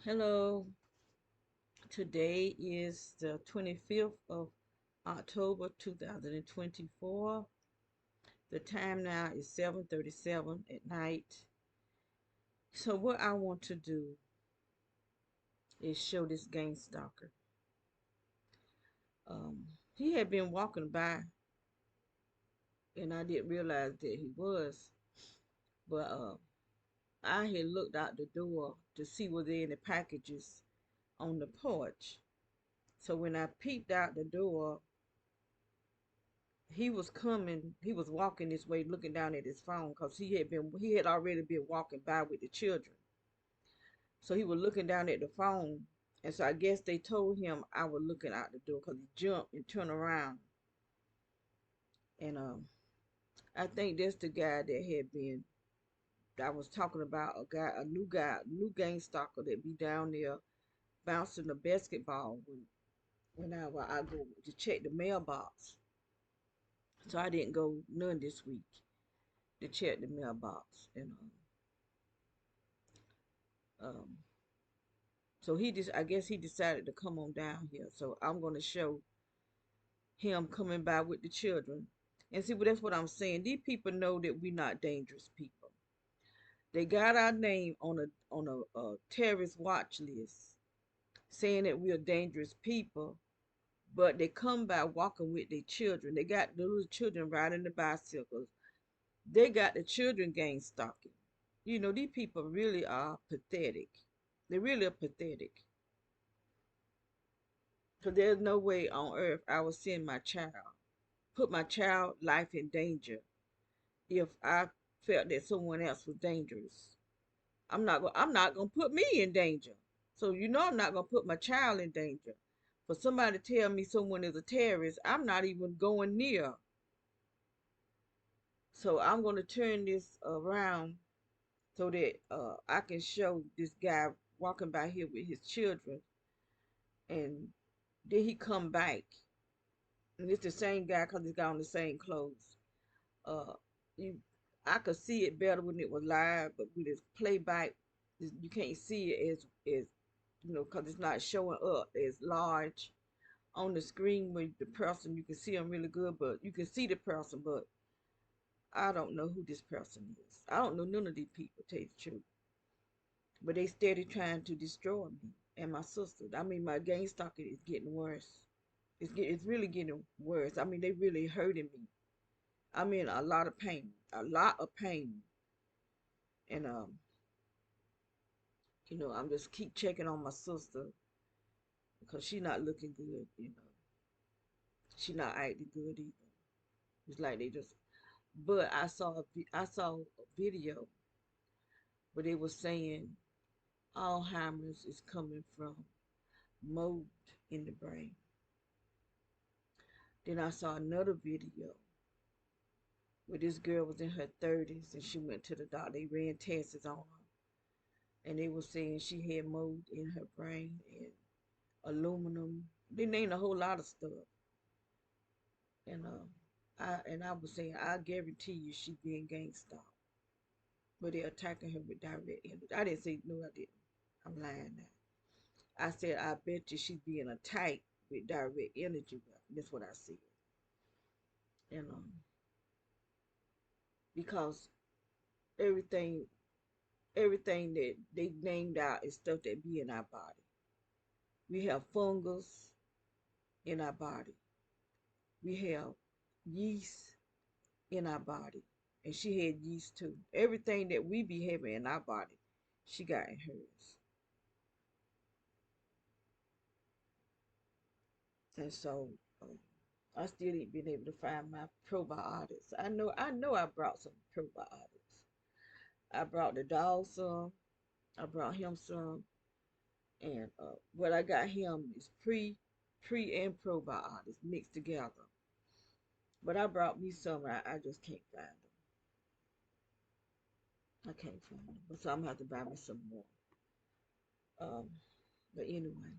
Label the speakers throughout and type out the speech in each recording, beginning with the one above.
Speaker 1: Hello, today is the 25th of October 2024. The time now is 7:37 at night. So what I want to do is show this gang stalker. He had been walking by and I didn't realize that he was, but I had looked out the door to see were there any packages on the porch. So when I peeped out the door, he was walking this way looking down at his phone because he had already been walking by with the children. So he was looking down at the phone, and so I guess they told him I was looking out the door because he jumped and turned around. And I think that's the guy that had been I was talking about, a new gang stalker that be down there bouncing the basketball when I go to check the mailbox. So I didn't go none this week to check the mailbox. And um, so I guess he decided to come on down here. So I'm gonna show him coming by with the children. And see, but that's what I'm saying. These people know that we're not dangerous people. They got our name on a terrorist watch list, saying that we're dangerous people. But they come by walking with their children. They got the little children riding the bicycles. They got the children gang stalking. You know, these people really are pathetic. They really are pathetic. Because there's no way on earth I would send put my child life in danger if I felt that someone else was dangerous. I'm not gonna put me in danger. So you know I'm not gonna put my child in danger. For somebody to tell me someone is a terrorist, I'm not even going near. So I'm gonna turn this around so that I can show this guy walking by here with his children, and then he come back, and it's the same guy because he's got on the same clothes. Uh, you, I could see it better when it was live, but with this playback, you can't see it as because it's not showing up as large on the screen with the person. You can see them really good, but you can see the person, but I don't know who this person is. I don't know none of these people, tell you the truth. But they steady trying to destroy me and my sister. I mean, my gang stalking is getting worse. It's really getting worse. I mean, they really hurting me. I'm in a lot of pain, a lot of pain, and I'm just keep checking on my sister because she not looking good. She not acting good either. It's like they just. But I saw a video where they were saying Alzheimer's is coming from mold in the brain. Then I saw another video where this girl was in her 30s and she went to the doctor. They ran tests on her, and they were saying she had mold in her brain and aluminum. They named a whole lot of stuff. And I was saying I guarantee you she being gang stalked. But they're attacking her with direct energy. I didn't say no, I didn't. I'm lying now. I said I bet you she's being attacked with direct energy weapon. That's what I said. And because everything everything that they named out is stuff that be in our body. We have fungus in our body. We have yeast in our body. And she had yeast too. Everything that we be having in our body, she got in hers. And so I still ain't been able to find my probiotics. I know I brought some probiotics. I brought the dog some. I brought him some. And what I got him is pre and probiotics mixed together. But I brought me some. I just can't find them. I can't find them. So I'm gonna have to buy me some more. Um, but anyway,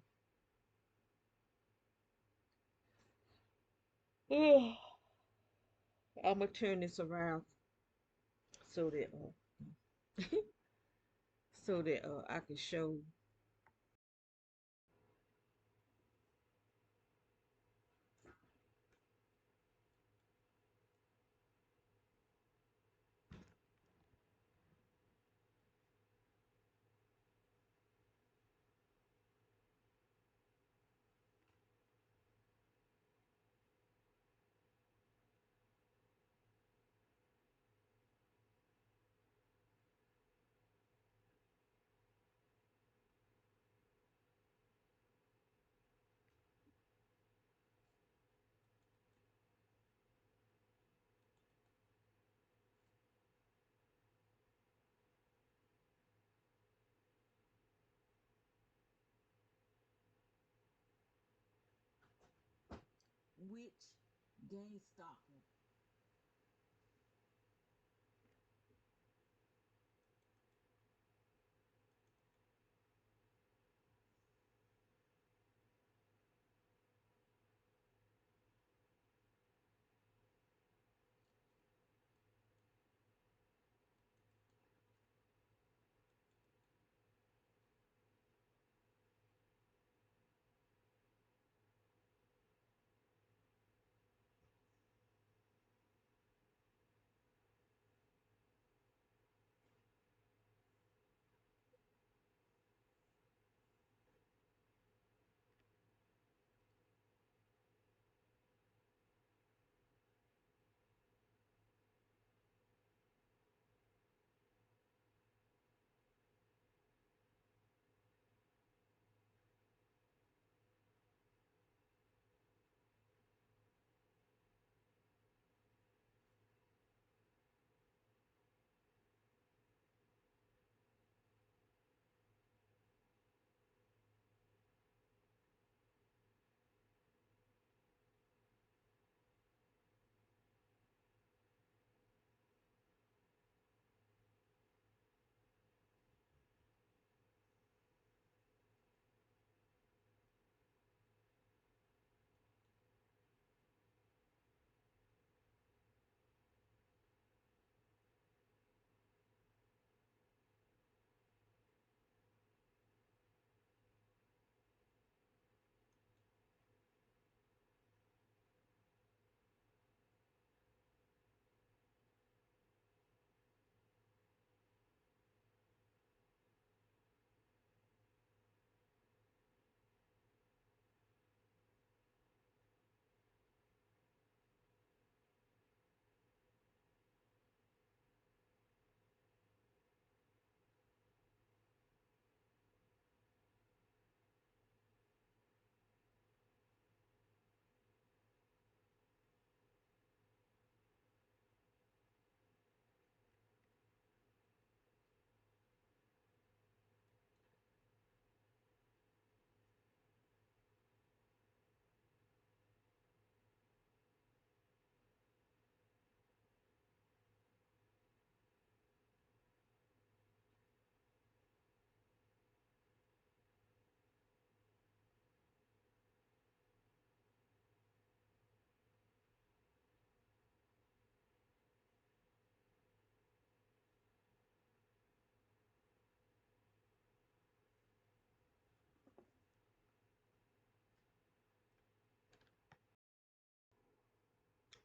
Speaker 1: I'm gonna turn this around so that so that I can show witch gang stalker.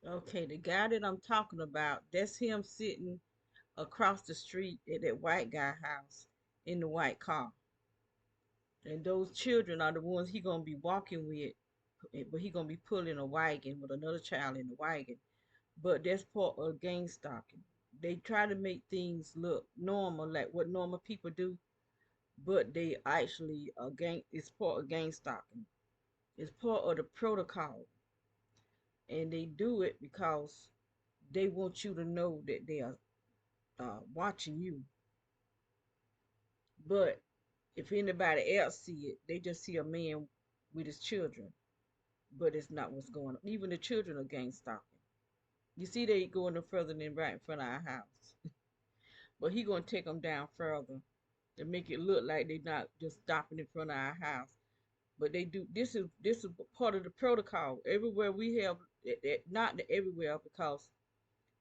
Speaker 1: Okay, the guy that I'm talking about, that's him sitting across the street at that white guy house in the white car. And those children are the ones he gonna be walking with, but he gonna be pulling a wagon with another child in the wagon. But that's part of gang stalking. They try to make things look normal, like what normal people do, but they actually gang. It's part of gang stalking. It's part of the protocol, and they do it because they want you to know that they are watching you. But if anybody else see it, they just see a man with his children, but it's not what's going on. Even the children are gang stalking. You see, they going no further than right in front of our house, but he gonna take them down further to make it look like they're not just stopping in front of our house. But they do. This is part of the protocol. Everywhere we have, not everywhere, because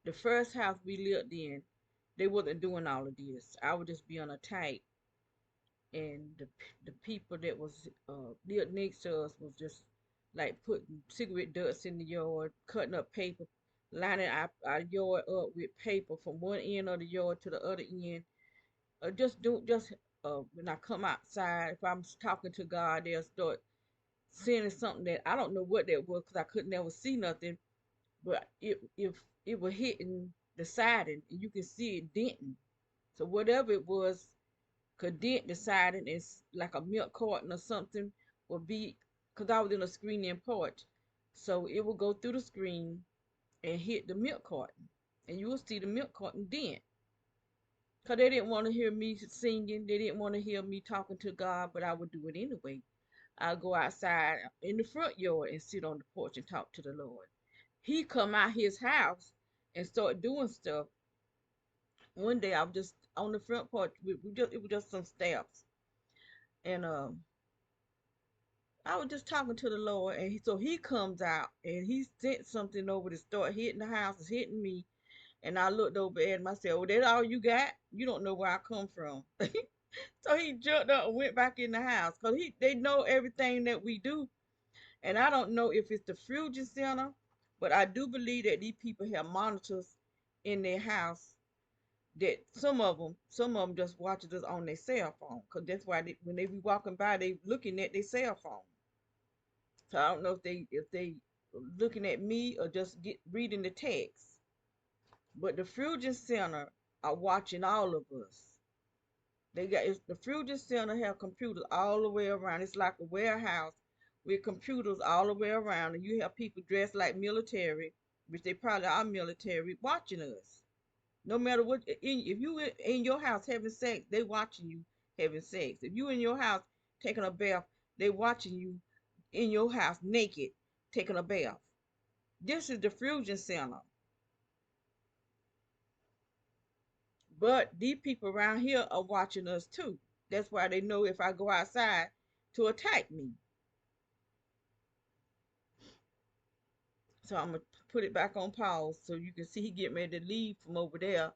Speaker 1: the first house we lived in, they wasn't doing all of this. I would just be on a tight, and the people that was lived next to us was just like putting cigarette butts in the yard, cutting up paper, lining our yard up with paper from one end of the yard to the other end. Just when I come outside, if I'm talking to God, they'll start saying something that I don't know what that was because I could never see nothing, but if it was hitting the siding and you can see it denting. So whatever it was could dent the siding, it's like a milk carton or something would be, because I was in a screen in porch. So it would go through the screen and hit the milk carton. And you will see the milk carton dent. Because they didn't want to hear me singing. They didn't want to hear me talking to God, but I would do it anyway. I'll go outside in the front yard and sit on the porch and talk to the Lord. He come out his house and start doing stuff. One day I was just on the front porch. It was just some steps, and I was just talking to the Lord, and so He comes out and He sent something over to start hitting the house, it's hitting me, and I looked over at him. I said, "Oh, that's all you got? You don't know where I come from." So he jumped up and went back in the house because they know everything that we do. And I don't know if it's the Fusion Center, but I do believe that these people have monitors in their house that some of them just watches us on their cell phone. Cause that's why when they be walking by, they looking at their cell phone. So I don't know if they looking at me or just reading the text. But the Fusion Center are watching all of us. The Fusion Center have computers all the way around. It's like a warehouse with computers all the way around, and you have people dressed like military, which they probably are military, watching us. No matter what, if you in your house having sex, they watching you having sex. If you in your house taking a bath, they watching you in your house naked taking a bath. This is the Fusion Center. But these people around here are watching us too. That's why they know if I go outside to attack me. So I'm gonna put it back on pause so you can see he getting ready to leave from over there.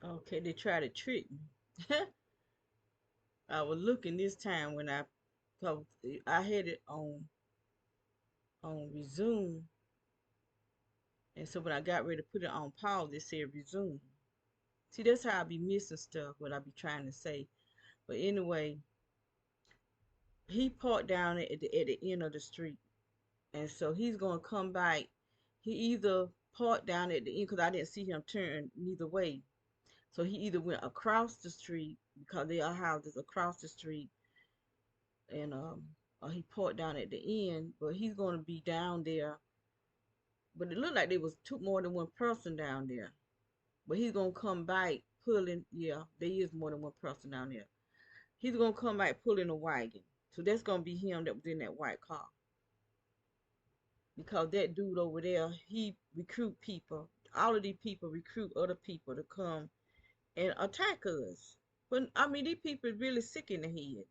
Speaker 1: Okay, they try to trick me. I was looking this time when I had it on resume, and so when I got ready to put it on pause, it said resume. See, that's how I be missing stuff. What I be trying to say. But anyway, he parked down at the end of the street, and so he's gonna come back. He either parked down at the end because I didn't see him turn neither way. So he either went across the street because there are houses across the street, and or he parked down at the end. But he's gonna be down there But it looked like there was two more than one person down there. But he's gonna come back pulling. Yeah, there is more than one person down there. He's gonna come back pulling a wagon. So that's gonna be him that was in that white car. Because that dude over there, he recruit people. All of these people recruit other people to come and attack us. But I mean, these people are really sick in the head.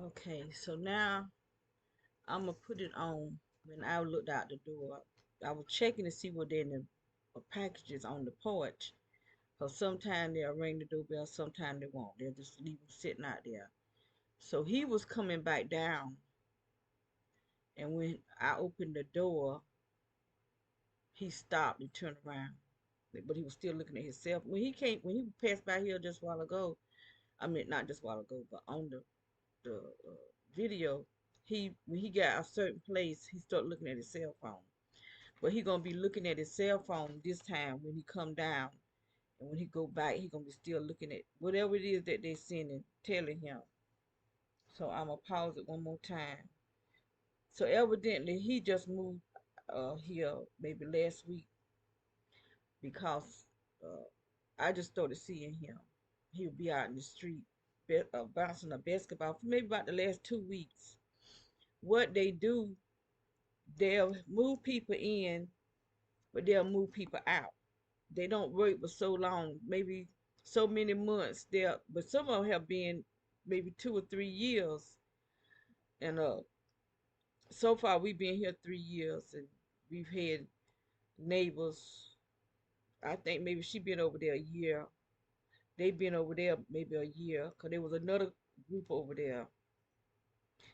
Speaker 1: Okay, so now I'm gonna put it on. When I looked out the door, I was checking to see what in the packages on the porch. Cause sometimes they'll ring the doorbell, sometimes they won't. They'll just leave them sitting out there. So he was coming back down, and when I opened the door, he stopped and turned around. But he was still looking at himself. When he passed by here just a while ago, I mean not just a while ago, but on the video, he when he got a certain place, he started looking at his cell phone. But he gonna be looking at his cell phone this time when he come down, and when he go back, he gonna be still looking at whatever it is that they sending, telling him. So I'm gonna pause it one more time. So evidently he just moved here maybe last week because uh, I just started seeing him. He'll be out in the street bouncing a basketball for maybe about the last 2 weeks. What they do, they'll move people in, but they'll move people out. They don't work for so long, maybe so many months. There, but some of them have been maybe 2 or 3 years, and so far we've been here 3 years, and we've had neighbors. I think maybe she been over there a year. They been over there maybe a year, cause there was another group over there,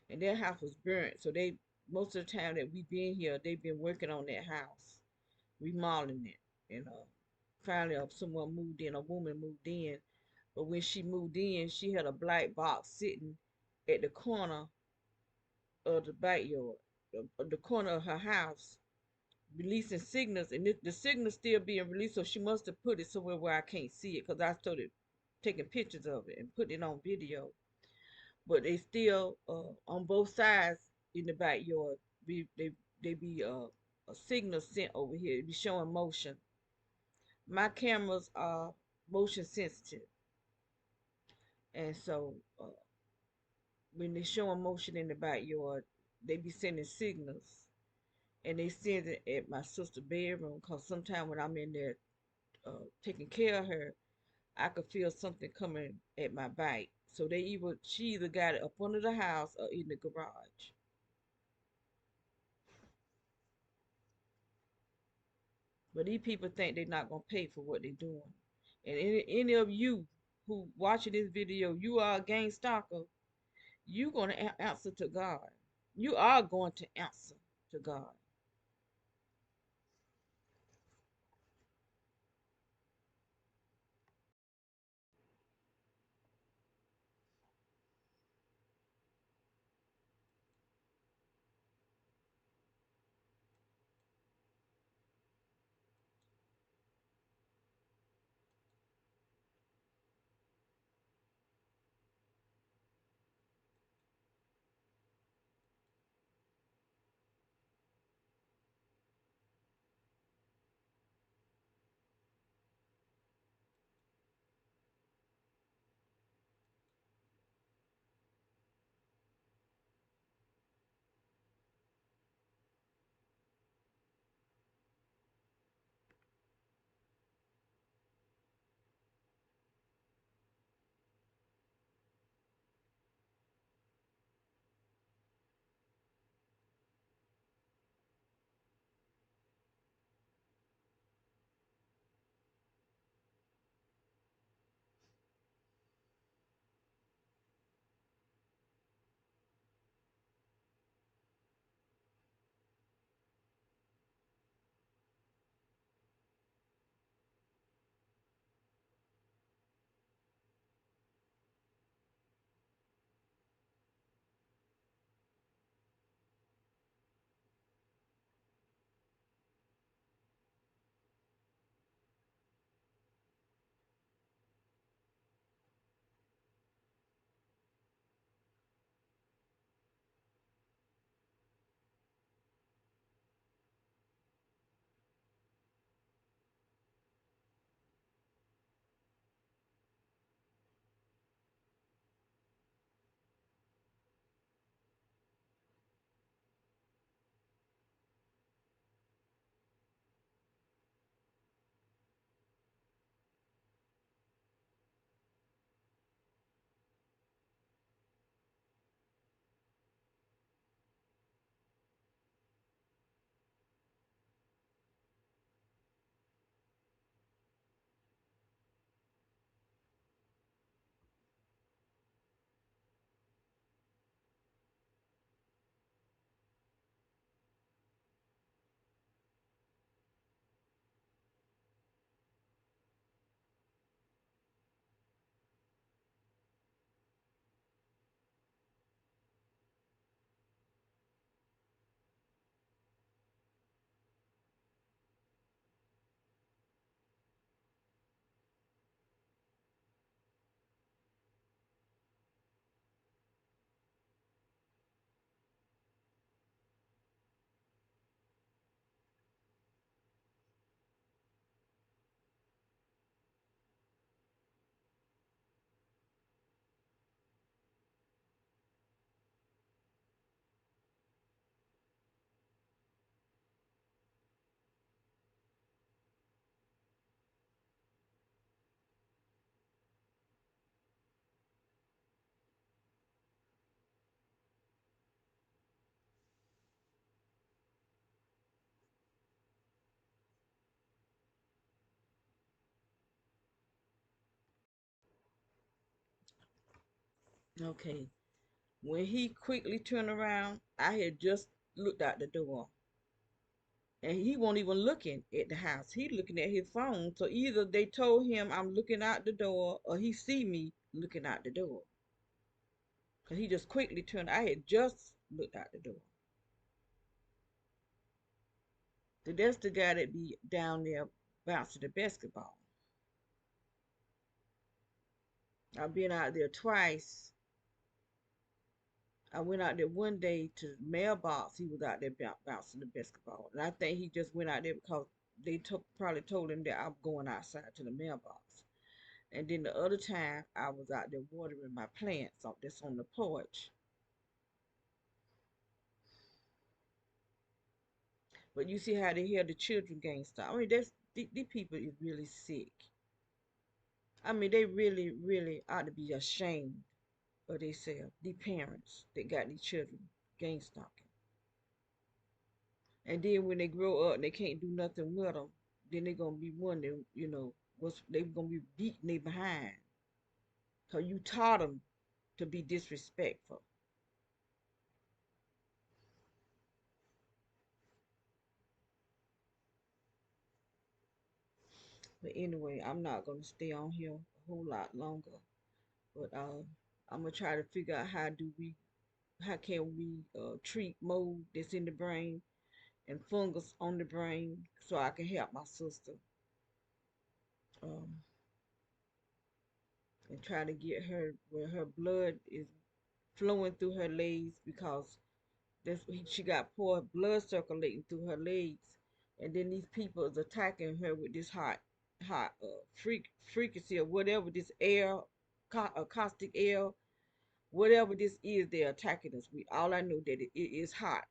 Speaker 1: and their house was burnt. So they most of the time that we've been here, they've been working on that house, remodeling it, and finally someone moved in. A woman moved in, but when she moved in, she had a black box sitting at the corner of the backyard, the corner of her house, releasing signals, and the signals still being released. So she must have put it somewhere where I can't see it, because I started taking pictures of it and putting it on video. But they still on both sides in the backyard. They be a signal sent over here. It be showing motion. My cameras are motion sensitive, and so when they showing motion in the backyard, they be sending signals, and they send it at my sister's bedroom. Cause sometimes when I'm in there taking care of her, I could feel something coming at my back. So she either got it up under the house or in the garage. But these people think they're not gonna pay for what they're doing. And any of you who watching this video, you are a gang stalker. You gonna answer to God. You are going to answer to God. Okay. When he quickly turned around, I had just looked out the door. And he won't even looking at the house. He looking at his phone. So either they told him I'm looking out the door or he see me looking out the door. Cause he just quickly turned. I had just looked out the door. So that's the guy that be down there bouncing the basketball. I've been out there twice. I went out there one day to the mailbox. He was out there bouncing the basketball, and I think he just went out there because probably told him that I'm going outside to the mailbox. And then the other time, I was out there watering my plants out that's on the porch. But you see how they hear the children gang stuff. I mean, these people is really sick. I mean, they really, really ought to be ashamed of themselves. The parents that got these children gang stalking. And then when they grow up and they can't do nothing with them, then they're gonna be wondering, what's they gonna be beating they behind, cause you taught them to be disrespectful. But anyway, I'm not gonna stay on here a whole lot longer. But I'm gonna try to figure out how can we treat mold that's in the brain and fungus on the brain, so I can help my sister, um, and try to get her where her blood is flowing through her legs, because she got poor blood circulating through her legs, and then these people is attacking her with this hot frequency or whatever, this air, caustic air, whatever this is, they're attacking us with. All I know that it is hot,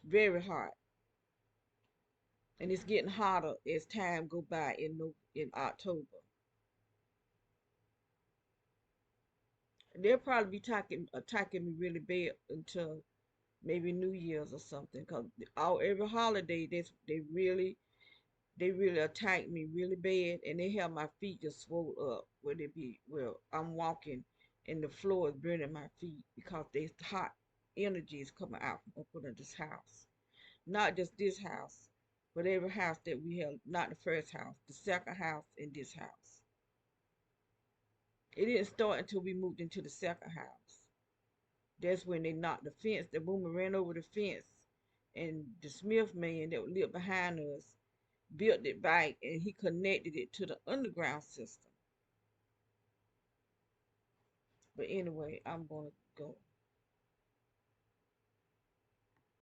Speaker 1: very hot, and it's getting hotter as time go by in October. They'll probably be attacking me really bad until maybe New Year's or something. Cause all every holiday they really attack me really bad, and they have my feet just swole up where they be where I'm walking and the floor is burning my feet because there's hot energy is coming out from up under this house. Not just this house, but every house that we have. Not the first house, the second house, and this house. It didn't start until we moved into the second house. That's when they knocked the fence. The woman ran over the fence, and the Smith man that lived behind us built it back, and he connected it to the underground system. But anyway, I'm gonna go.